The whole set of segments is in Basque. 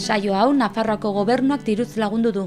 Saio hau Nafarroako gobernuak diruz lagundu du.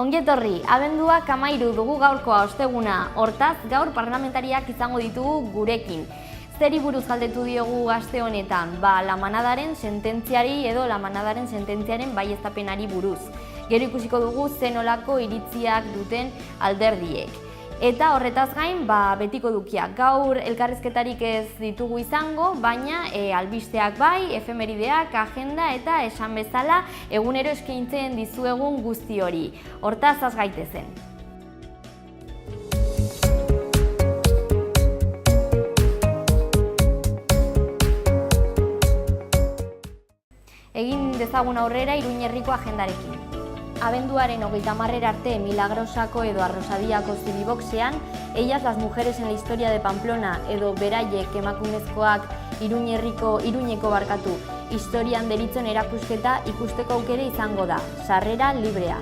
Ongietorri, abenduak 13 dugu gaurkoa osteguna, hortaz gaur parlamentariak izango ditugu gurekin. Zeri buruz galdetu diogu aste honetan, La Manadaren sententziari edo La Manadaren sententziaren baieztapenari buruz. Gero ikusiko dugu zenolako iritziak duten alderdiek. Eta horretaz gain, betiko dukiak. Gaur elkarrizketarik ez ditugu izango, baina albisteak bai, efemerideak, agenda eta esan bezala egunero eskaintzen dizuegun guzti hori. Hortaz az gaitezen. Egin dezagun aurrera Iruin herriko agendarekin. Abenduaren 30 arte Milagrosako edo Arrosadiako zibiboxean, Ellas las mujeres en la historia de Pamplona edo beraiek emakumezkoak Iruñeko historian deritzon erakusketa ikusteko aukere izango da, sarrera librea.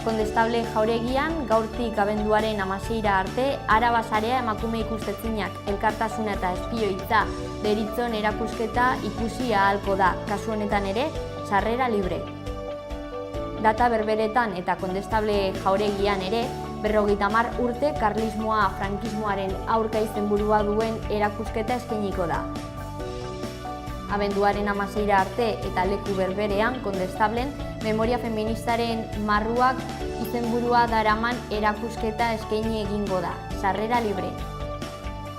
Kondestable Jauregian, gaurtik abenduaren 16 arte, Araba Sarea emakume ikustezinak elkartasuna eta espioitza deritzon erakusketa ikusi ahalko da, kasu honetan ere, sarrera libre. Data berberetan eta Kondestable Jauregian ere, 50 urte karlismoa frankismoaren aurka izenburua duen erakusketa eskainiko da. Abenduaren 16 arte eta leku berberean Kondestablen memoria feministaren marruak izenburua daraman erakusketa eskaini egingo da, sarrera libre.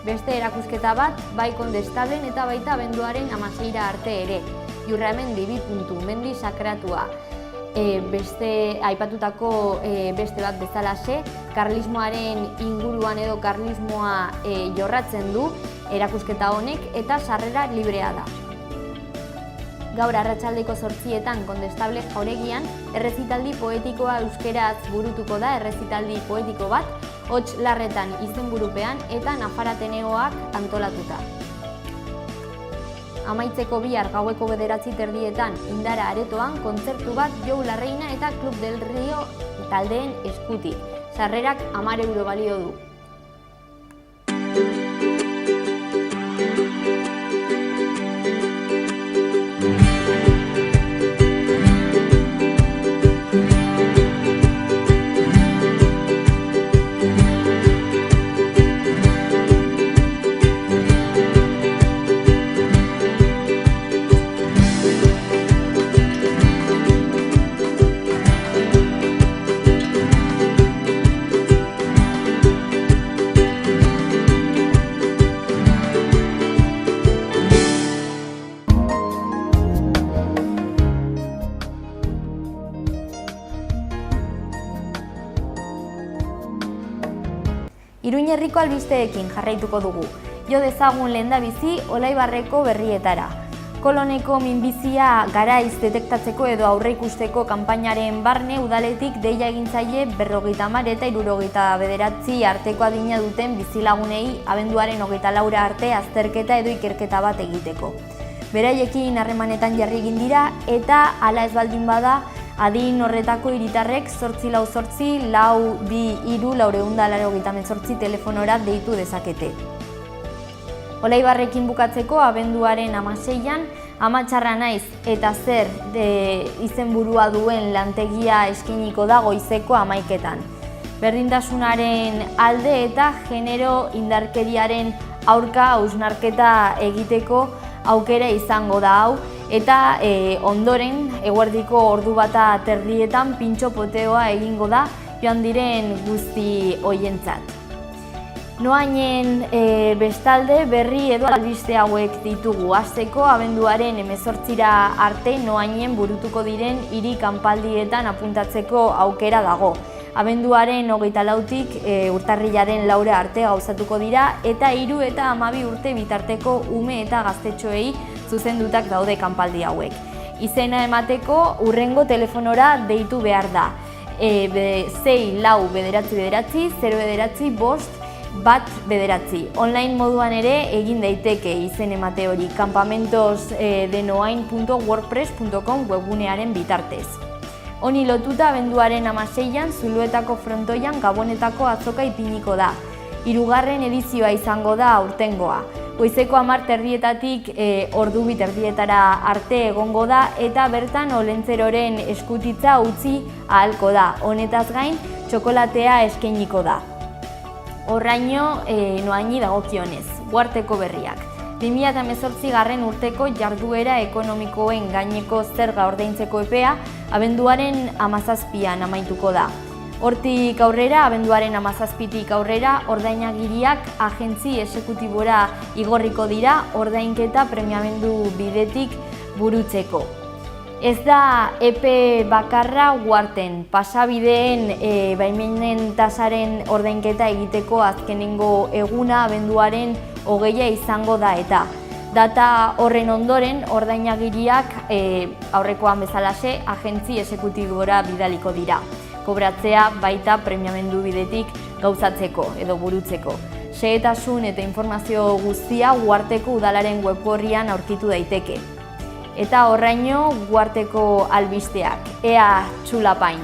Beste erakusketa bat, bai Kondestablen eta baita abenduaren 16 arte ere, Jurramendi mendi sakratua. Aipatutako beste bat bezalaxe, karlismoaren inguruan edo karlismoa jorratzen du erakusketa honek eta sarrera librea da. Gaur arratsaldeko 8etan Kondestable Jauregian errezitaldi poetikoa euskeraz burutuko da, errezitaldi poetiko bat, Hots Larretan izenburupean eta Nafarateneoak antolatuta. Amaitzeko bihar gaueko 9:30 Indara aretoan kontzertu bat Jou Larreina eta Club del Rio taldeen eskutik. Sarrerak 10 euro balio du. Iruin herriko albisteekin jarraituko dugu. Jo dezagun lehendabizi Olaibarreko berrietara. Koloneko minbizia garaiz detektatzeko edo aurreikusteko kanpainaren barne udaletik deia egin zaie 50 eta 69 arteko adina duten bizilagunei abenduaren 24 arte azterketa edo ikerketa bat egiteko. Beraiekin harremanetan jarri egin dira eta hala ez baldin bada adin horretako hiritarrek 848-423-488 telefonora deitu dezakete. Olaibarrekin bukatzeko abenduaren 16an Amatxarra naiz eta zer izenburua duen lantegia eskainiko da goizeko 11etan. Berdintasunaren alde eta genero indarkeriaren aurka hausnarketa egiteko aukera izango da hau, eta ondoren eguerdiko ordu bata terdietan pintxo poteoa egingo da joan diren guzti hoientzat. Noainen bestalde berri edo albiste hauek ditugu. Hasteko abenduaren 18 arte noainen burutuko diren hiri kanpaldietan apuntatzeko aukera dago. Abenduaren 24tik urtarrilaren 4 arte gauzatuko dira eta 3 eta 12 urte bitarteko ume eta gaztetxoei zuzendutak daude kanpaldi hauek. Izena emateko hurrengo telefonora deitu behar da. 6-4-9-0-9-5-1. Online moduan ere egin daiteke izen emate hori campamentosdenoain.wordpress.com webgunearen bitartez. Honi lotuta abenduaren 16an Zuluetako frontoian Gabonetako azoka ipiniko da. 3. edizioa izango da aurtengoa. Goizeko 10:30 ordu 2:30 arte egongo da eta bertan Olentzeroren eskutitza utzi ahalko da. Honetaz gain, txokolatea eskainiko da. Horraino noaini dagokionez, Uharteko berriak. 2018 urteko jarduera ekonomikoen gaineko zerga ordaintzeko epea abenduaren 17an amaituko da. Hortik aurrera, abenduaren 17tik aurrera, ordainagiriak agentzi esekutibora igorriko dira ordainketa premiamendu bidetik burutzeko. Ez da epe bakarra Uharten, pasabideen baimenen tasaren ordainketa egiteko azkenengo eguna abenduaren 20a izango da eta. Data horren ondoren, ordainagiriak aurrekoan bezalaxe agentzi esekutibora bidaliko dira. Kobratzea baita premiamendu bidetik gauzatzeko edo burutzeko. Xehetasun eta informazio guztia Uharteko udalaren weborrian aurkitu daiteke. Eta horraino Uharteko albisteak, ea Txulapain.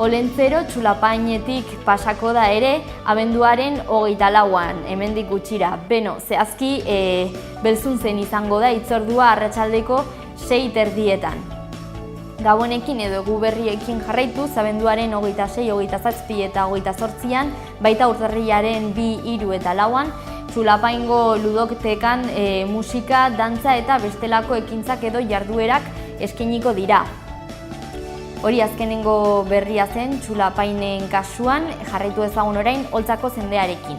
Olentzero Txulapainetik pasako da ere abenduaren 24an, hemendik gutxira. Beno, zehazki Belzuntzen izango da hitzordua arratsaldeko 6:30. Gabonekin edo Eguberriekin jarraituz, abenduaren 26, 27 eta 28an, baita urtarrilaren 2, 3 eta 4an, Txulapaingo ludoktekan musika, dantza eta bestelako ekintzak edo jarduerak eskainiko dira. Hori azkenengo berria zen Txulapainen kasuan, jarraitu ezagun orain Oltzako zendearekin.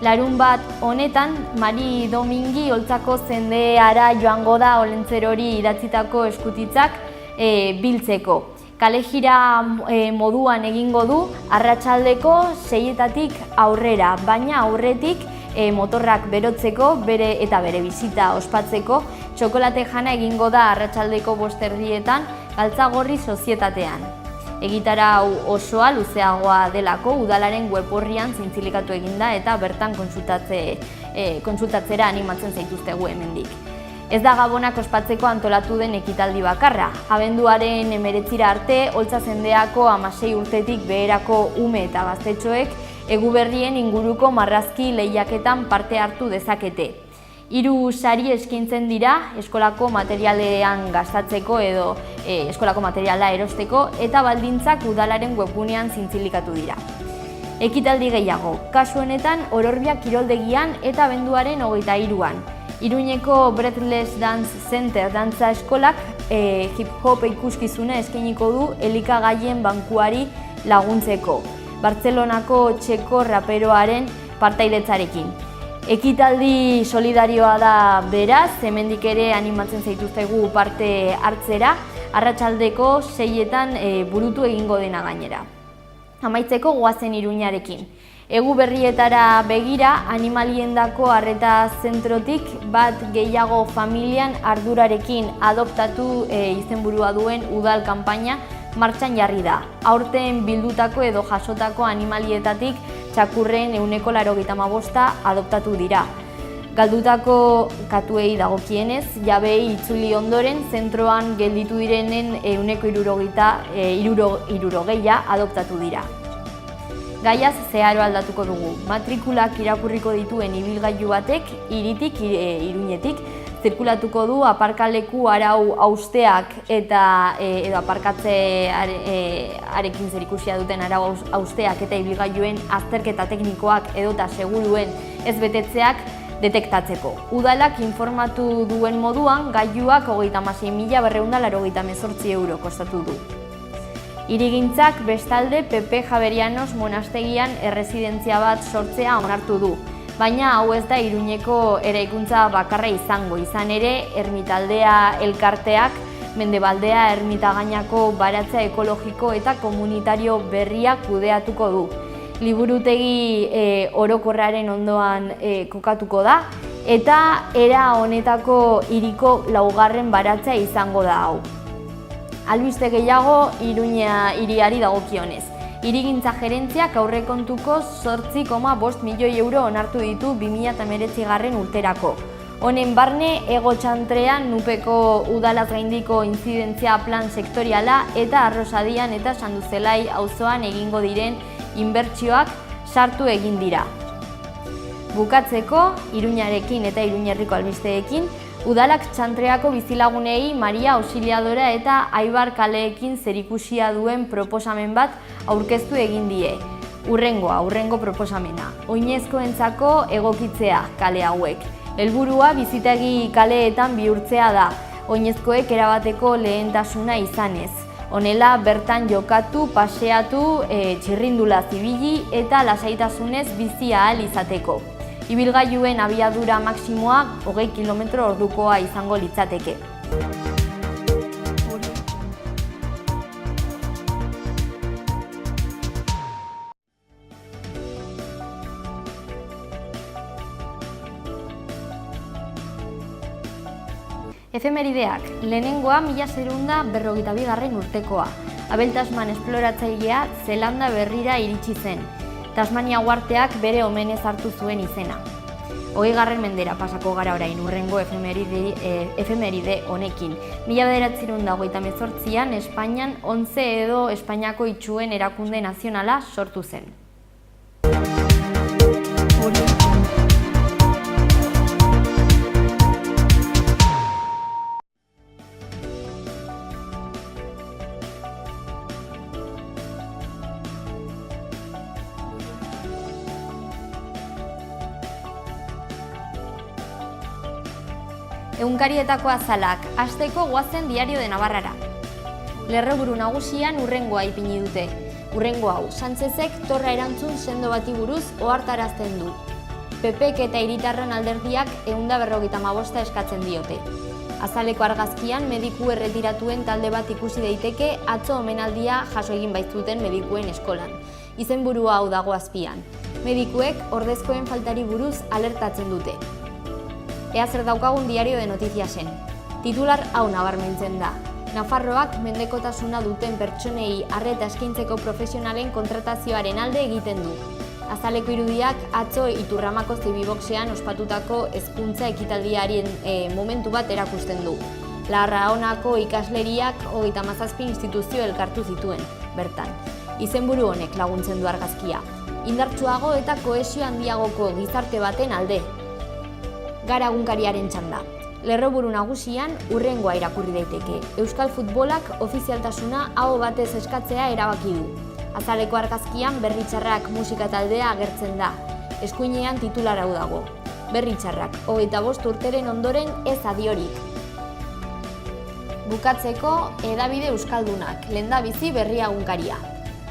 Larunbat honetan, Mari Domingi Oltzako zendeara joango da Olentzerori idatzitako eskutitzak biltzeko. Kalejira moduan egingo du arratsaldeko 6etatik aurrera, baina aurretik motorrak berotzeko eta bere bizita ospatzeko txokolate jana egingo da arratsaldeko 5:30etan Galtzagorri sozietatean. Egitarau osoa luzeagoa delako udalaren weborrian zintzilikatu eginda eta bertan kontsultatzera animatzen zaituztegu hemendik. Ez da Gabonak ospatzeko antolatu den ekitaldi bakarra. Abenduaren 19 arte, Oltza zendeako 16 urtetik beherako ume eta gaztetxoek Eguberrien inguruko marrazki lehiaketan parte hartu dezakete. 3 sari eskaintzen dira eskolako materialean gastatzeko edo eskolako materiala erosteko eta baldintzak udalaren webgunean zintzilikatu dira. Ekitaldi gehiago, kasu honetan Ororbia kiroldegian eta abenduaren 23an. Iruñeko Breathless Dance Center dantza eskolak hip-hop ikuskizuna eskainiko du elikagaien bankuari laguntzeko, Bartzelonako txeko raperoaren partaidetzarekin. Ekitaldi solidarioa da beraz, hemendik ere animatzen zaituztegu parte hartzera, arratsaldeko 6etan burutu egingo dena gainera. Amaitzeko goazen Iruñarekin. Eguberrietara begira, animaliendako arreta zentrotik bat gehiago familian ardurarekin adoptatu izenburua duen udal kanpaina martxan jarri da. Aurten bildutako edo jasotako animalietatik txakurren 95% adoptatu dira. Galdutako katuei dagokienez, jabei itzuli ondoren, zentroan gelditu direnen 160 adoptatu dira. Gaiaz zeharo aldatuko dugu. Matrikulak irakurriko dituen ibilgailu batek, hiritik, Iruñetik, zirkulatuko du aparkaleku arau hausteak eta edo aparkatzearekin zerikusia duten arau hausteak eta ibilgailuen azterketa teknikoak edota seguruen ez betetzeak detektatzeko. Udalak informatu duen moduan, gailuak 36.288 euro kostatu du. Hirigintzak bestalde Pepe Javerianos monastegian erresidentzia bat sortzea onartu du. Baina hau ez da Iruñeko eraikuntza bakarra izango, izan ere Ermitaldea elkarteak Mendebaldea Ermitagainako baratza ekologiko eta komunitario berria kudeatuko du. Liburutegi orokorraren ondoan kokatuko da eta era honetako hiriko laugarren baratzea izango da hau. Albiste gehiago Iruña hiriari dagokionez. Hirigintza gerentziak aurrekontuko 8,5 milioi euro onartu ditu 2019 urterako. Honen barne, Ego Txantrean Nupeko udalaz gaindiko intzidentzia plan sektoriala eta Arrosadian eta Sanduzelai auzoan egingo diren inbertsioak sartu egin dira. Bukatzeko, Iruñarekin eta Iruñerriko albisteekin, udalak Txantreako bizilagunei Maria Auxiliadora eta Aibar kaleekin zerikusia duen proposamen bat aurkeztu egin die. Hurrengo proposamena. Oinezkoentzako egokitzea kale hauek. Helburua bizitegi kaleetan bihurtzea da, oinezkoek erabateko lehentasuna izanez. Honela bertan jokatu, paseatu, txirrindula zibili eta lasaitasunez bizi ahal izateko. Ibilgailuen abiadura maksimoa 20 km/ordukoa izango litzateke. Efemerideak, lehenengoa 1952 urtekoa. Abel Tasman esploratzailea Zelanda berrira iritsi zen. Tasmania uharteak bere omenez hartu zuen izena. 20. mendera pasako gara orain hurrengo efemeride honekin. 1928an Espainian 11 edo Espainiako Itsuen Erakunde Nazionala sortu zen. Egunkarietako azalak, hasteko goazen Diario de Navarrara. Lerroburu nagusian hurrengoa ipini dute. Hurrengo hau, Sánchezek torra erantzun sendo bati buruz ohartarazten du. PPk eta Hiritarren alderdiak 155 eskatzen diote. Azaleko argazkian mediku erretiratuen talde bat ikusi daiteke atzo omenaldia jaso egin baitzuten medikuen eskolan. Izenburua hau dago azpian. Medikuek ordezkoen faltari buruz alertatzen dute. Ea zer daukagun Diario de Noticiasen. Titular hau nabarmentzen da. Nafarroak mendekotasuna duten pertsonei arreta eskaintzeko profesionalen kontratazioaren alde egiten du. Azaleko irudiak atzo Iturramako Zibiboxean ospatutako hezkuntza ekitaldiaren momentu bat erakusten du. Larraonako ikasleriak 37 instituzio elkartu zituen, bertan. Izenburu honek laguntzen du argazkia. Indartsuago eta kohesio handiagoko gizarte baten alde. Gara egunkariaren txanda. Lerroburu nagusian hurrengoa irakurri daiteke. Euskal futbolak ofizialtasuna aho batez eskatzea erabaki du. Azaleko argazkian Berritxarrak musika taldea agertzen da. Eskuinean titular hau dago. Berritxarrak, 25 urteren ondoren ez adiorik. Bukatzeko Hedabide Euskaldunak, lehendabizi berria egunkaria.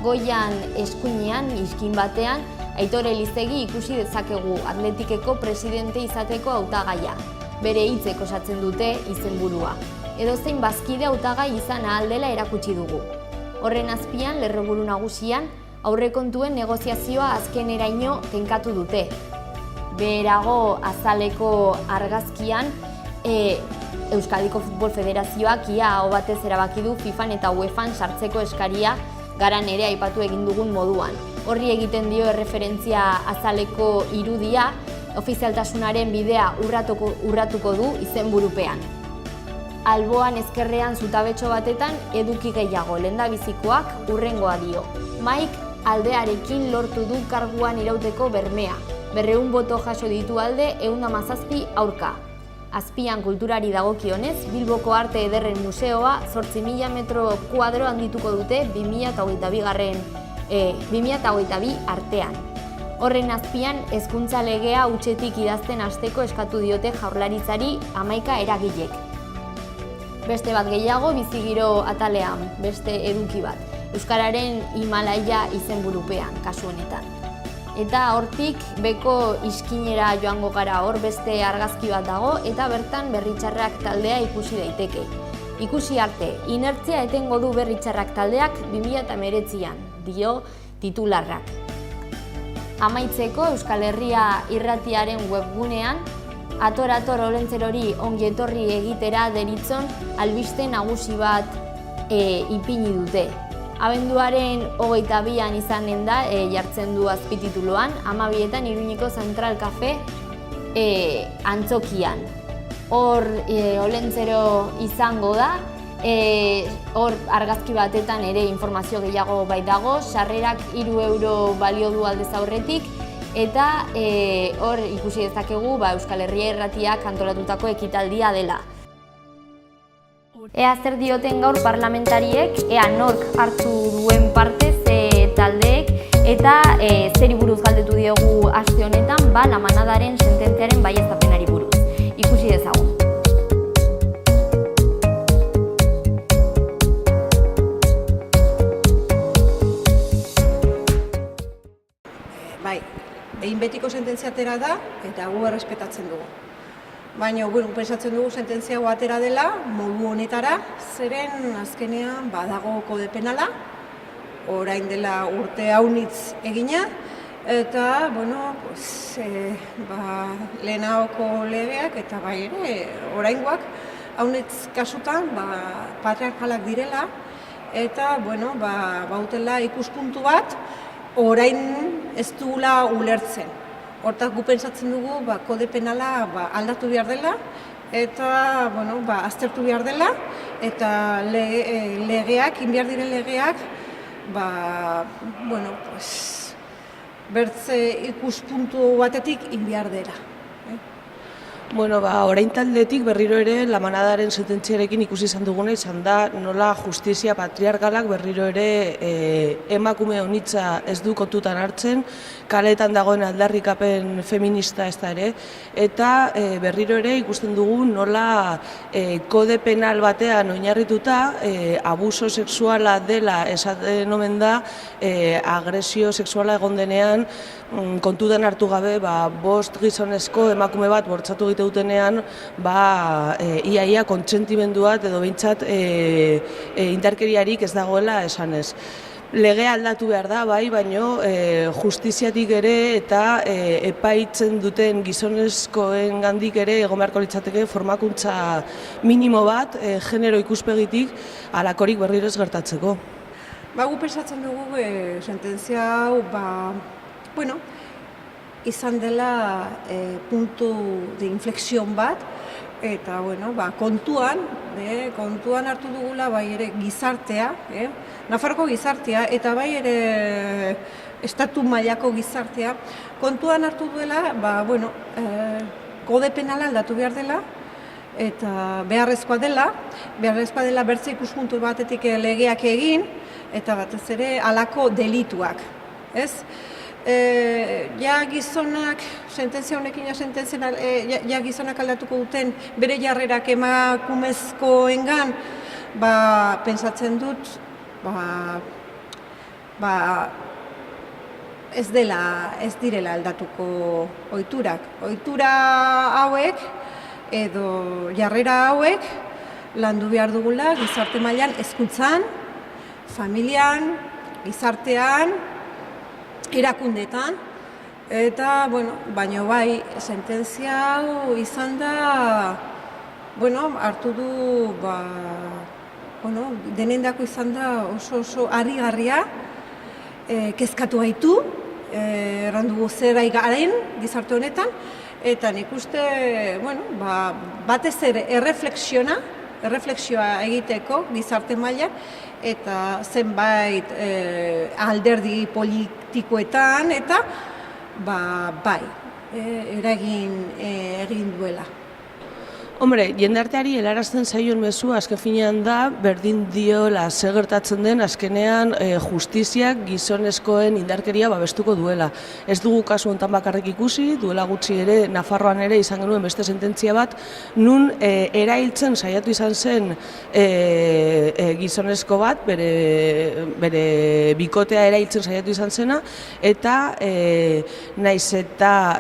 Goian eskuinean, iskin batean, Aitor Elizegi ikusi dezakegu Atletikeko presidente izateko hautagaia. Bere hitzek osatzen dute izenburua. Edozein bazkide hautagai izan ahal dela erakutsi dugu. Horren azpian, lerroburu nagusian, aurrekontuen negoziazioa azkeneraino tenkatu dute. Beherago azaleko argazkian, Euskadiko Futbol Federazioak ia aho batez erabaki du FIFAn eta UEFAn sartzeko eskaria garan ere aipatu egin dugun moduan. Horri egiten dio erreferentzia azaleko irudia, ofizialtasunaren bidea urratuko du izenburupean. Alboan ezkerrean zutabetxo batetan eduki gehiago lehendabizikoak hurrengoa dio. Maik aldearekin lortu du karguan irauteko bermea. 200 boto jaso ditu alde 117 aurka. Azpian kulturari dagokionez, Bilboko Arte Ederren Museoa 8.000 metro kuadro handituko dute 2022 artean. Horren azpian, hezkuntza legea hutsetik idazten hasteko eskatu diote Jaurlaritzari 11 eragilek. Beste bat gehiago bizigiro atalean, beste eduki bat. Euskararen Himalaia izenburupean, kasu honetan. Eta hortik beko iskinera joango gara, hor beste argazki bat dago eta bertan Berritxarrak taldea ikusi daiteke. Ikusi arte, inertzia etengo du Berritxarrak taldeak 2019an, dio titularrak. Amaitzeko Euskal Herria irratiaren webgunean ator Olentzerori ongi etorri egitera deritzon albiste nagusi bat ipini dute. Abenduaren 22an izanen da, jartzen du azpitituluan, 12etan Iruñeko Zentral Cafe antzokian. Hor Olentzero izango da, hor argazki batetan ere informazio gehiago baitago, sarrerak 3 euro balio du aldez aurretik, eta hor ikusi dezakegu Euskal Herria Irratiak antolatutako ekitaldia dela. Ea zer dioten gaur parlamentariek, ea nork hartu duen parte ze taldeek, eta zeri buruz galdetu diogu aste honetan, La Manadaren sententziaren baieztapenari buruz. Ikusi dezagun. Bai, behin betiko sententzia atera da eta gu errespetatzen dugu. Baina, pentsatzen dugu sententzia hau atera dela, modu honetara, zeren azkenean badago kode penala, orain dela urte haunitz egina, eta, lehenagoko legeak eta bai ere, oraingoak, haunitz kasutan, patriarkalak direla, eta, bautela ikuspuntu bat, orain ez dugula ulertzen. Hortaz gu pentsatzen dugu kode penala aldatu behar dela eta aztertu behar dela eta legeak, behar diren legeak bertze ikuspuntu batetik behar dela. Orain taldetik berriro ere La Manadaren sententziarekin ikusi izan duguna izan da nola justizia patriarkalak berriro ere emakume honitza ez du kontutan hartzen, kaletan dagoen aldarrikapen feminista ez da ere, eta berriro ere ikusten dugu nola kode penal batean oinarrituta abuso sexuala dela esaten omen da agresio sexuala egon denean kontutan hartu gabe 5 gizonezko emakume bat bortxatu egite dutenean iaia kontsentimendua edo behintzat indarkeriarik ez dagoela esanez. Legea aldatu behar da, baino justiziatik ere eta epaitzen duten gizonezkoen gandik ere egon beharko litzateke formakuntza minimo bat, genero ikuspegitik, halakorik berriro ez gertatzeko. Gu pentsatzen dugu sententzia hau, izan dela puntu de inflexion bat, eta kontuan hartu dugula bai ere gizartea, Nafarroko gizartea, eta bai ere estatu mailako gizartea, kontuan hartu duela, kode penala aldatu behar dela, eta beharrezkoa dela bertze ikuspuntu batetik legeak egin, eta batez ere halako delituak, ez? Gizonak, sententzia honekin gizonak aldatuko duten bere jarrerak emakumezkoengan, pentsatzen dut, ez direla aldatuko ohiturak. Ohitura hauek edo jarrera hauek landu behar dugula gizarte mailan, hezkuntzan, familian, gizartean, erakundetan, eta, baina bai, sententzia hau izan da, hartu du, denendako izan da oso harrigarria, kezkatu gaitu, errandugu zera garen gizarte honetan, eta nik uste, batez ere erreflexioa egiteko gizarte mailan, eta zenbait alderdi politikoetan, eta bai, eragin duela. Hombre, jendarteari helarazten zaion mezua azken finean da, berdin diola zer gertatzen den azkenean justiziak gizonezkoen indarkeria babestuko duela. Ez dugu kasu hontan bakarrik ikusi, duela gutxi ere, Nafarroan ere izan genuen beste sententzia bat, nun erailtzen saiatu izan zen gizonezko bat, bere bikotea erailtzen saiatu izan zena, eta naiz eta,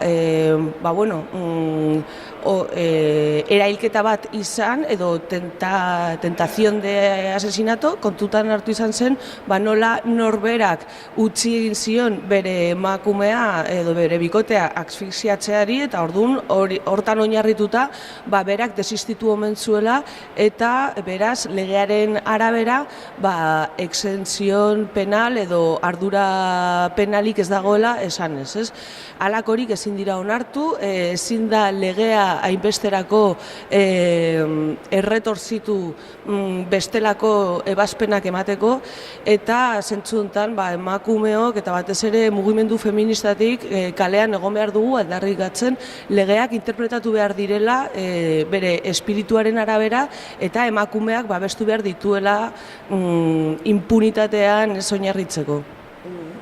erail erailketa bat izan, edo tentazion de asesinato, kontutan hartu izan zen, nola norberak utzi egin zion bere emakumea edo bere bikotea asfixiatzeari, eta orduan hortan oinarrituta berak desistitu omen zuela, eta beraz legearen arabera exenzion penal edo ardura penalik ez dagoela esanez, ez? Halakorik ezin dira onartu, ezin da legea hainbesterako erretorzitu bestelako ebazpenak emateko, eta zentzu honetan emakumeok eta batez ere mugimendu feministatik kalean egon behar dugu aldarrikatzen legeak interpretatu behar direla bere espirituaren arabera, eta emakumeak babestu behar dituela impunitatean ez oinarritzeko.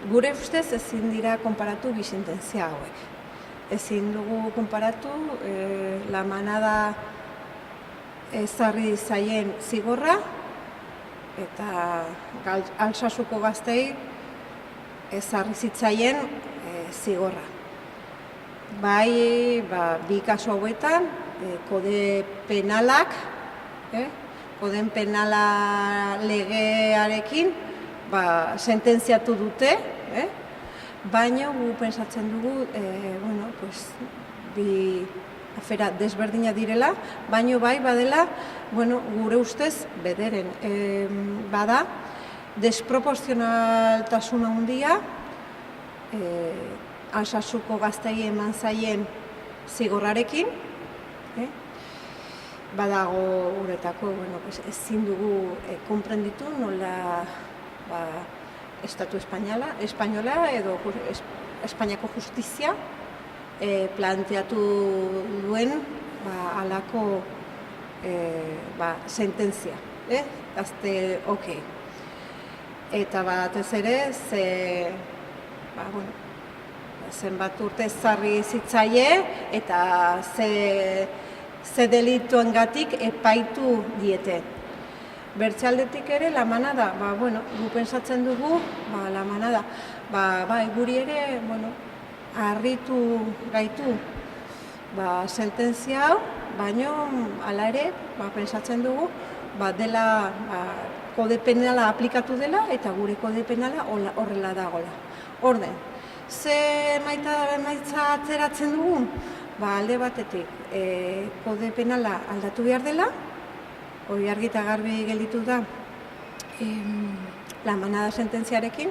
Gure ustez ezin dira konparatu bi sententzia hauek. Ezin dugu konparatu La Manada ezarri zaien zigorra eta Altsasuko gaztei ezarri zitzaien zigorra. Bai, bi kasu hauetan, kode penalak, koden penala legearekin sententziatu dute, baina gu pensatzen dugu bi afera desberdina direla, baina bai badela gure ustez bederen. Bada desproportzionaltasun handia Altsasuko gaztei eman zaien zigorrarekin, badago uretako, ezin dugu konprenditu nola Estatu Espainola edo Espainiako justizia planteatu duen halako sententzia, gazte okei. Eta batez ere, zenbat urte ezarri zitzaie eta ze delituengatik epaitu diete. Bertzealdetik ere, La Manada, gu pensatzen dugu, La Manada, guri ere, harritu gaitu sententzia hau, baina hala ere, pensatzen dugu, dela kode penala aplikatu dela eta gure kode penala horrela dagoela. Orden, ze emaitza atzeratzen dugu? Alde batetik, kode penala aldatu behar dela, hori argi eta garbi gelditu da La Manada sententziarekin,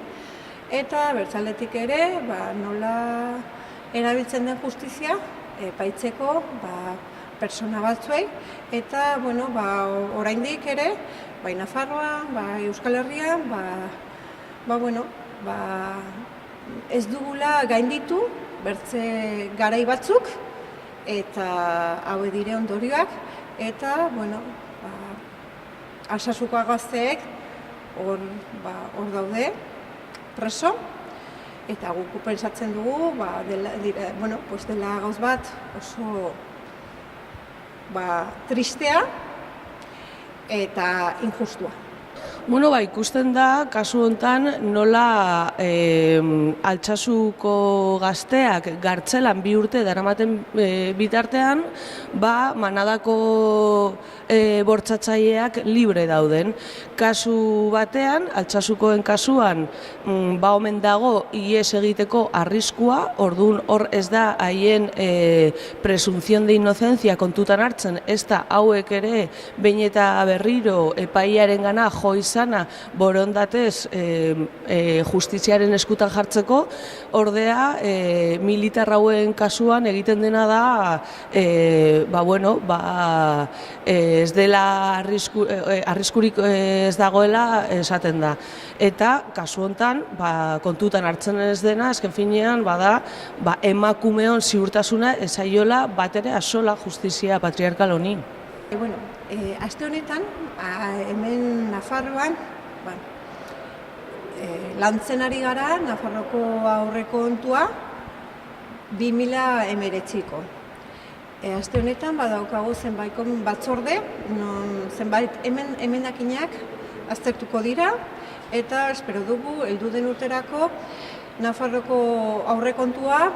eta bertzaldetik ere, nola erabiltzen den justizia, epaitzeko pertsona batzuei, eta oraindik ere, bai Nafarroan, bai Euskal Herrian, ez dugula gainditu bertze garai batzuk, eta haue dire ondorioak, eta, Altsasuko gazteek hor daude preso, eta guk pentsatzen dugu, dela gauz bat oso tristea eta injustua. Ikusten da, kasu honetan, nola Altsasuko gazteak gartzelan 2 urte daramaten bitartean, Manadako bortxatzaileak libre dauden. Kasu batean, Altsasukoen kasuan, omen dago ihes egiteko arriskua, orduan hor ez da haien presunción de inocencia kontutan hartzen, ez da hauek ere behin eta berriro epailearengana jo izana borondatez justiziaren eskutan jartzeko, ordea militar hauen kasuan egiten dena da ez dela arriskurik ez dagoela esaten da. Eta kasu honetan kontutan hartzen ez dena, azken finean emakumeon ziurtasuna ezaiola batere asola justizia patriarkal honi. Aste honetan, hemen Nafarroan, lantzen ari gara Nafarroko aurrekontua 2019ko. Aste honetan badaukagu zenbait batzorde, zenbait emendakinak aztertuko dira, eta espero dugu heldu den urterako Nafarroko aurrekontua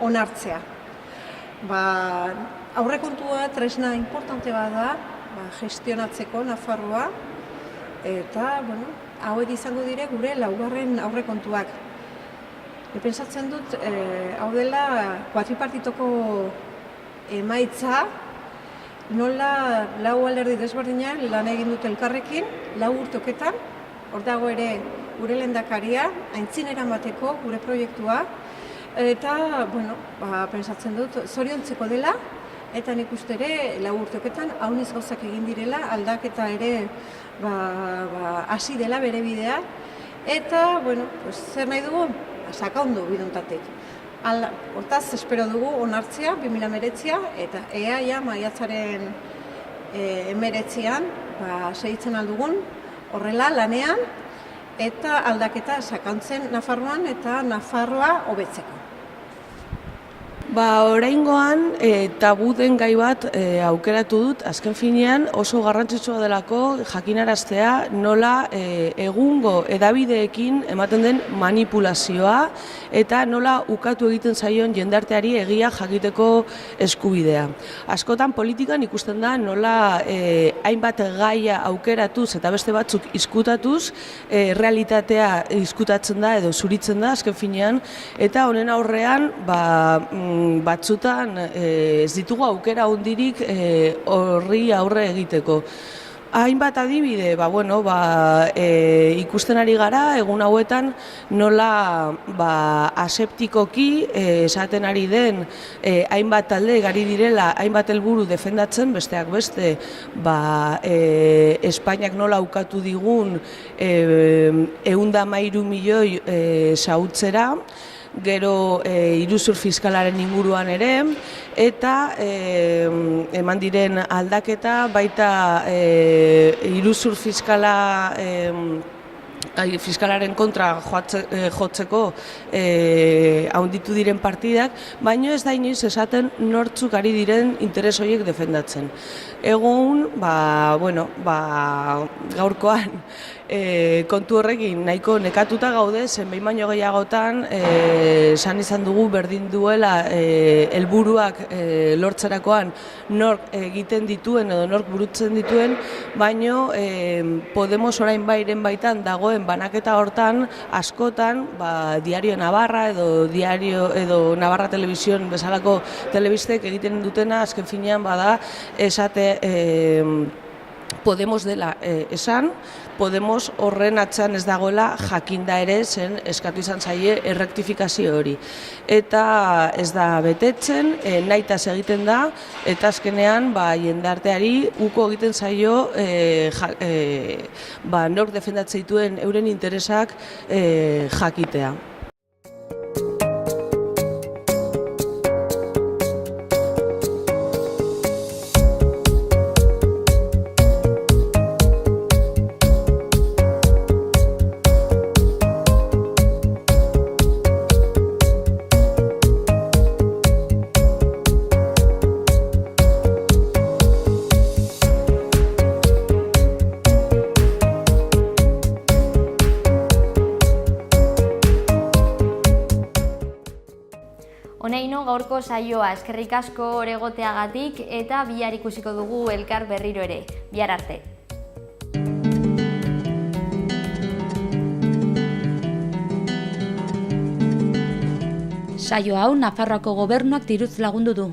onartzea. aurrekontua tresna importante bat da, gestionatzeko Nafarroa, eta, bueno, hauek izango dire gure laugarren aurrekontuak. Pentsatzen dut, hau dela kuatripartitoko emaitza, nola lau alderdi desberdinak lan egin dute elkarrekin, 4 urteoketan, hor dago ere gure lehendakaria, aintzinera emateko gure proiektua, eta, bueno, pentsatzen dut, zoriontzeko dela, eta nik uste ere, 4 urteoketan, hauniz gauzak egin direla, aldaketa ere hasi dela bere bidea, eta, bueno, zer nahi dugu? Sakaundu biduntatik. Hortaz, espero dugu onartzea, 2019, eta ea maiatzaren 19an, segitzen aldugun, horrela lanean, eta aldaketa sakauntzen Nafarroan eta Nafarroa hobetzeko. Oraingoan tabu den gai bat aukeratu dut, azken finean oso garrantzitsua delako jakinaraztea nola egungo hedabideekin ematen den manipulazioa eta nola ukatu egiten zaion jendarteari egia jakiteko eskubidea. Askotan politikan ikusten da nola hainbat gaia aukeratuz eta beste batzuk izkutatuz realitatea izkutatzen da edo zuritzen da azken finean, eta honen aurrean batzutan ez ditugu aukera hondirik horri aurre egiteko. Hainbat adibide, ikusten ari gara, egun hauetan nola aseptikoki esaten ari den hainbat talde gari direla, hainbat helburu defendatzen, besteak beste, Espainiak nola ukatu digun 113 milioi xahutzera, gero iruzur fiskalaren inguruan ere, eta eman diren aldaketa baita iruzur fiskalaren kontra jotzeko handitu diren partidak, baino ez da inoiz esaten nortzuk ari diren interes horiek defendatzen. Egun, gaurkoan kontu horrekin nahiko nekatuta gaude, zenbait baino gehiagotan esan izan dugu berdin duela helburuak lortzerakoan nork egiten dituen edo nork burutzen dituen, baino Podemos orain bairen baitan dagoen banaketa hortan askotan Diario Navarra edo Navarra Televisión bezalako telebistek egiten dutena azken finean bada esate Podemos dela esan, Podemos horren atzean ez dagoela jakinda ere zen eskatu izan zaie errektifikazio hori. Eta ez da betetzen, nahitaz egiten da, eta azkenean jendarteari uko egiten zaio nork defendatzen dituen euren interesak jakitea. Honeino gaurko saioa, eskerrik asko oregoteagatik eta bihar ikusiko dugu elkar berriro ere. Bihar arte. Saio hau Nafarroako gobernuak diruz lagundu du.